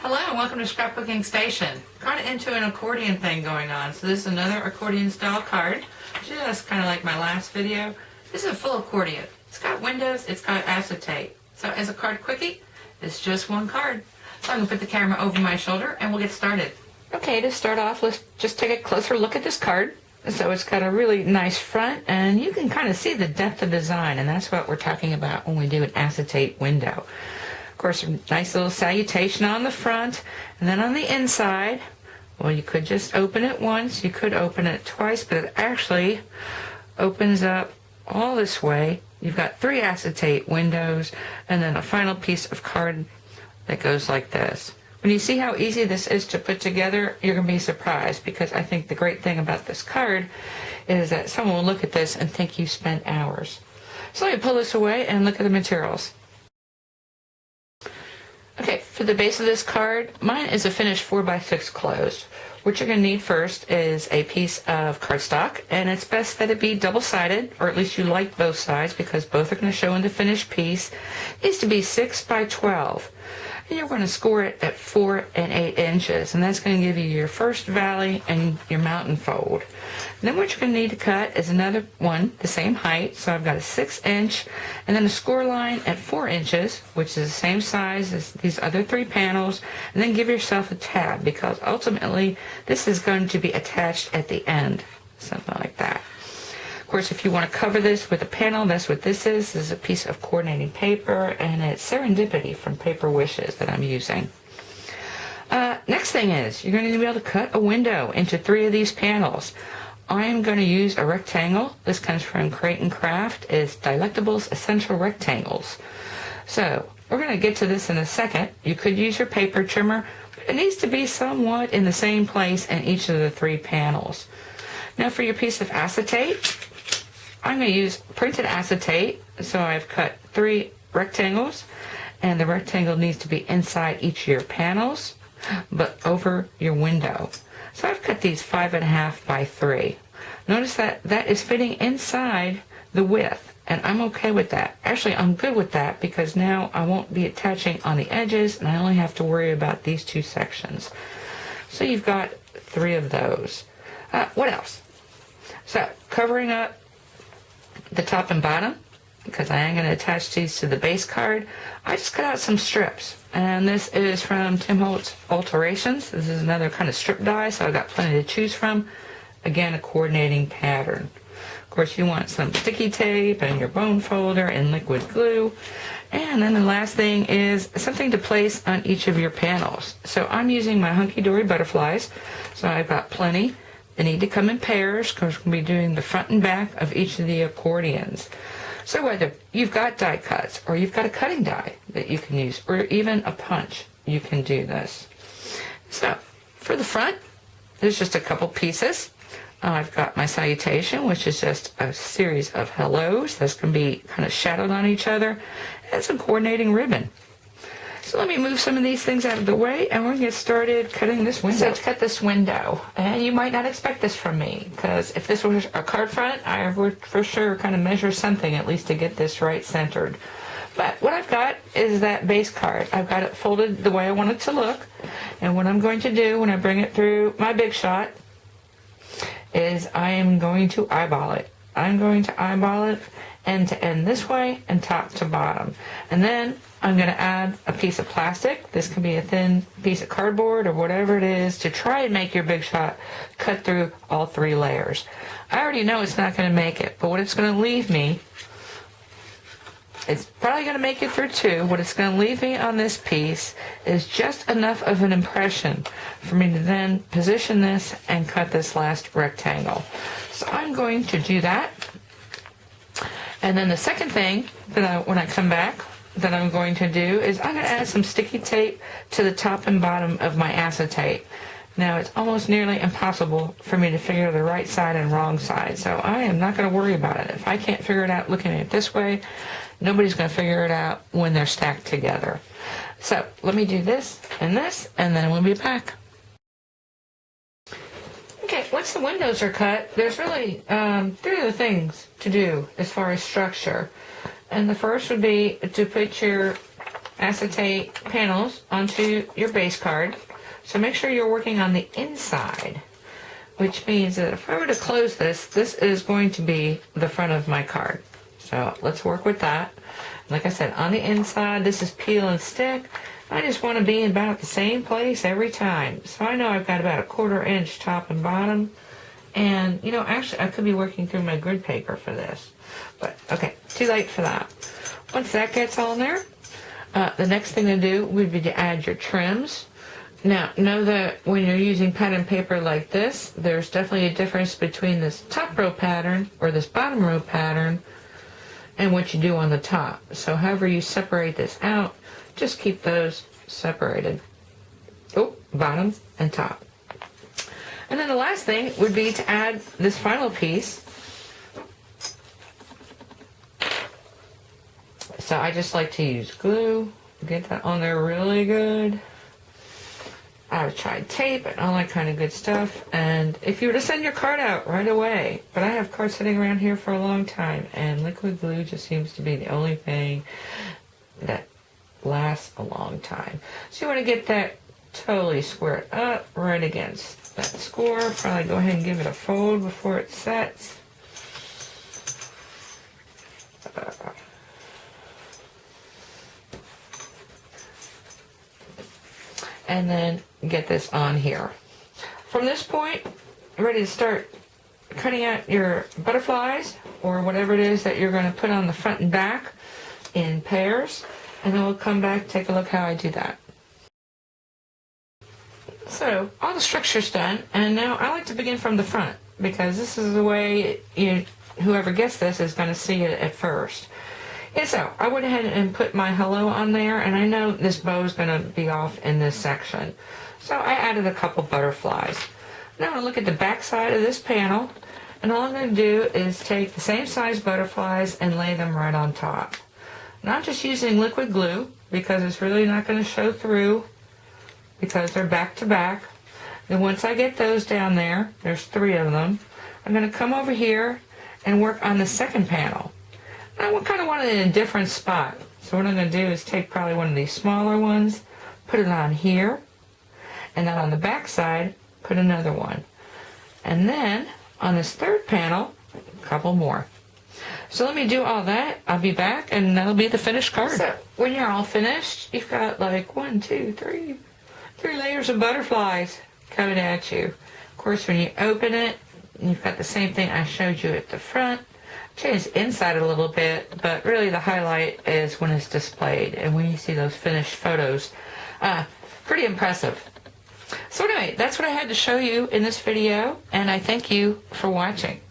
Hello and welcome to Scrapbooking Station. Got into an accordion thing going on. So this is another accordion style card. Just kind of like my last video. This is a full accordion. It's got windows, it's got acetate. So as a card quickie, it's just one card. So I'm going to put the camera over my shoulder and we'll get started. Okay, to start off, let's just take a closer look at this card. So it's got a really nice front and you can kind of see the depth of design, and that's what we're talking about when we do an acetate window. Of course, a nice little salutation on the front, and then on the inside, well, you could just open it once, you could open it twice, but it actually opens up all this way. You've got 3 acetate windows, and then a final piece of card that goes like this. When you see how easy this is to put together, you're going to be surprised, because I think the great thing about this card is that someone will look at this and think you spent hours. So let me pull this away and look at the materials. Okay, for the base of this card, mine is a finished 4x6 closed. What you're going to need first is a piece of cardstock, and it's best that it be double-sided, or at least you like both sides, because both are going to show in the finished piece. It needs to be 6 by 12. And you're going to score it at 4 and 8 inches, and that's going to give you your first valley and your mountain fold. And then what you're going to need to cut is another one the same height. So I've got a 6-inch and then a score line at 4 inches, which is the same size as these other 3 panels, and then give yourself a tab, because ultimately this is going to be attached at the end, something like that. Of course, if you want to cover this with a panel, that's what this is. This is a piece of coordinating paper, and it's Serendipity from Paper Wishes that I'm using. Next thing is, you're going to be able to cut a window into 3 of these panels. I am going to use a rectangle. This comes from Crate & Craft. It's Delectables Essential Rectangles. So, we're going to get to this in a second. You could use your paper trimmer, but it needs to be somewhat in the same place in each of the 3 panels. Now for your piece of acetate, I'm going to use printed acetate. So I've cut 3 rectangles, and the rectangle needs to be inside each of your panels, but over your window. So I've cut these 5.5 by 3. Notice that that is fitting inside the width, and I'm okay with that. Actually, I'm good with that, because now I won't be attaching on the edges, and I only have to worry about these 2 sections. So you've got 3 of those. What else? So covering up the top and bottom, because I am going to attach these to the base card, I just cut out some strips, and this is from Tim Holtz Alterations. This is another kind of strip die, so I've got plenty to choose from. Again, a coordinating pattern. Of course, you want some sticky tape and your bone folder and liquid glue. And then the last thing is something to place on each of your panels. So I'm using my Hunky Dory butterflies, so I've got plenty. They need to come in pairs, because we're going to be doing the front and back of each of the accordions. So whether you've got die cuts, or you've got a cutting die that you can use, or even a punch, you can do this. So for the front, there's just a couple pieces. I've got my salutation, which is just a series of hellos that's going to be kind of shadowed on each other, and some coordinating ribbon. So let me move some of these things out of the way, and we're going to get started cutting this window. So to cut this window, and you might not expect this from me, because if this was a card front, I would for sure kind of measure something at least to get this right centered. But what I've got is that base card. I've got it folded the way I want it to look, and what I'm going to do when I bring it through my Big Shot is I am going to eyeball it. I'm going to eyeball it end to end this way and top to bottom. And then I'm going to add a piece of plastic. This can be a thin piece of cardboard or whatever it is, to try and make your Big Shot cut through all 3 layers. I already know it's not going to make it, but what it's going to leave me, it's probably going to make it through 2. What it's going to leave me on this piece is just enough of an impression for me to then position this and cut this last rectangle. So I'm going to do that. And then the second thing that when I come back that I'm going to do is I'm going to add some sticky tape to the top and bottom of my acetate. Now, it's almost nearly impossible for me to figure the right side and wrong side, so I am not going to worry about it. If I can't figure it out looking at it this way, nobody's going to figure it out when they're stacked together. So let me do this, and then we'll be back. Okay, once the windows are cut, there's really 3 other things to do as far as structure. And the first would be to put your acetate panels onto your base card. So make sure you're working on the inside, which means that if I were to close this, this is going to be the front of my card. So let's work with that. Like I said, on the inside, this is peel and stick. I just want to be in about the same place every time. So I know I've got about a 1/4 inch top and bottom. And, you know, actually I could be working through my grid paper for this. But, okay, too late for that. Once that gets on there, the next thing to do would be to add your trims. Now, know that when you're using pattern paper like this, there's definitely a difference between this top row pattern or this bottom row pattern and what you do on the top. So however you separate this out, just keep those separated. Oh, bottom and top. And then the last thing would be to add this final piece. So I just like to use glue, get that on there really good. I've tried tape and all that kind of good stuff. And if you were to send your card out right away, but I have cards sitting around here for a long time, and liquid glue just seems to be the only thing that lasts a long time. So you want to get that totally squared up right against that score. Probably go ahead and give it a fold before it sets. And then get this on here. From this point, I'm ready to start cutting out your butterflies or whatever it is that you're going to put on the front and back in pairs, and then we'll come back, take a look how I do that. So all the structure's done, and now I like to begin from the front because this is the way whoever gets this is going to see it at first. And so I went ahead and put my hello on there, and I know this bow is going to be off in this section. So I added a couple butterflies. Now I'm going to look at the back side of this panel, and all I'm going to do is take the same size butterflies and lay them right on top. Not just using liquid glue, because it's really not going to show through, because they're back to back. Then once I get those down there, there's 3 of them, I'm going to come over here and work on the second panel. I kind of want it in a different spot. So what I'm going to do is take probably one of these smaller ones, put it on here, and then on the back side, put another one. And then on this third panel, a couple more. So let me do all that. I'll be back, and that'll be the finished card. So when you're all finished, you've got like 1, 2, 3 layers of butterflies coming at you. Of course, when you open it, you've got the same thing I showed you at the front. Change the inside a little bit, but really the highlight is when it's displayed and when you see those finished photos. Pretty impressive. So anyway, that's what I had to show you in this video, and I thank you for watching.